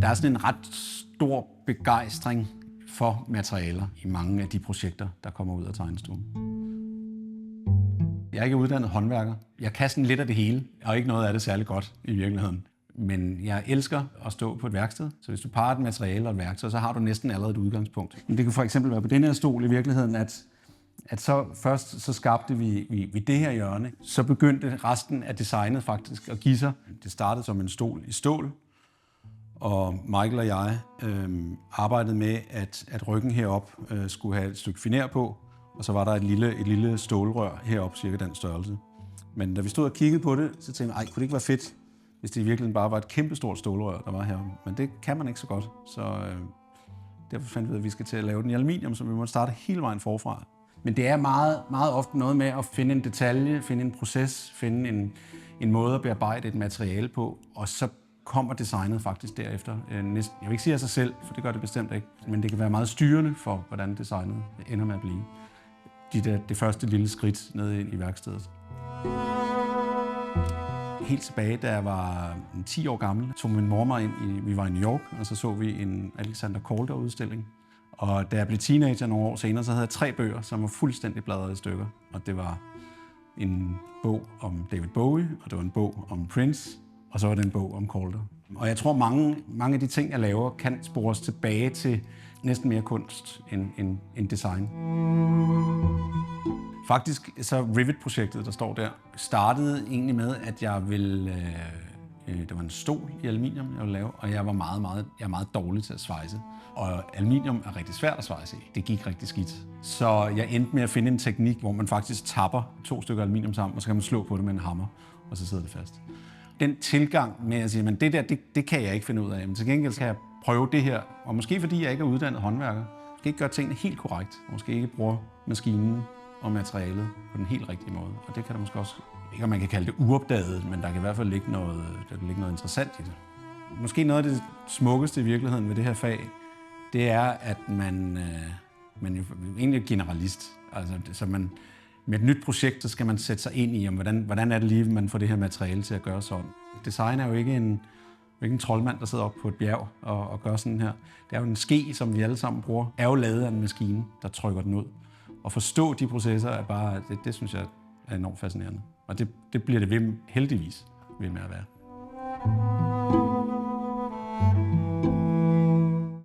Der er sådan en ret stor begejstring for materialer i mange af de projekter, der kommer ud af tegnestuen. Jeg er ikke uddannet håndværker. Jeg kan sådan lidt af det hele, og ikke noget af det særlig godt i virkeligheden. Men jeg elsker at stå på et værksted, så hvis du parer et materiale og et værktøj, så har du næsten allerede et udgangspunkt. Det kan for eksempel være på den her stol i virkeligheden, at så først så skabte vi det her hjørne. Så begyndte resten af designet faktisk at give sig. Det startede som en stol i stål, og Michael og jeg arbejdede med, at ryggen herop skulle have et stykke finer på, og så var der et lille stålrør heroppe, cirka den størrelse. Men da vi stod og kiggede på det, så tænkte jeg, kunne det ikke være fedt, hvis det i virkeligheden bare var et kæmpestort stålrør, der var heroppe. Men det kan man ikke så godt, så derfor fandt vi ud af, at vi skal til at lave den i aluminium, så vi må starte hele vejen forfra. Men det er meget, meget ofte noget med at finde en detalje, finde en proces, finde en måde at bearbejde et materiale på, og så kommer designet faktisk derefter. Jeg vil ikke sige af sig selv, for det gør det bestemt ikke, men det kan være meget styrende for, hvordan designet ender med at blive. Det første lille skridt ned ind i værkstedet. Helt tilbage, da jeg var 10 år gammel, tog min mor mig ind vi var i New York, og så vi en Alexander Calder-udstilling. Og da jeg blev teenager nogle år senere, så havde jeg 3 bøger, som var fuldstændig bladret i stykker. Og det var en bog om David Bowie, og det var en bog om Prince, og så var det en bog om Calder. Og jeg tror, mange af de ting, jeg laver, kan spores tilbage til næsten mere kunst end design. Faktisk så Rivet-projektet, der står der, startede egentlig med, at jeg ville... Det var en stol i aluminium, jeg ville lave, og jeg er meget dårlig til at svejse. Og aluminium er rigtig svært at svejse i. Det gik rigtig skidt. Så jeg endte med at finde en teknik, hvor man faktisk tapper 2 stykker aluminium sammen, og så kan man slå på det med en hammer, og så sidder det fast. Den tilgang med at sige, men det der, det kan jeg ikke finde ud af. Men til gengæld kan jeg prøve det her, og måske fordi jeg ikke er uddannet håndværker, skal ikke gøre tingene helt korrekt, og måske ikke bruge maskinen og materialet på den helt rigtige måde. Og det kan der måske også, ikke om man kan kalde det uopdaget, men der kan i hvert fald ligge noget interessant i det. Måske noget af det smukkeste i virkeligheden ved det her fag, det er, at man jo egentlig er generalist. Altså, så man, med et nyt projekt, så skal man sætte sig ind i, hvordan er det lige, man får det her materiale til at gøre sådan. Design er jo ikke en troldmand, der sidder oppe på et bjerg og gør sådan her. Det er jo en ske, som vi alle sammen bruger, er jo lavet af en maskine, der trykker den ud. Og forstå de processer er bare, det synes jeg er enormt fascinerende. Og det bliver det heldigvis ved med at være.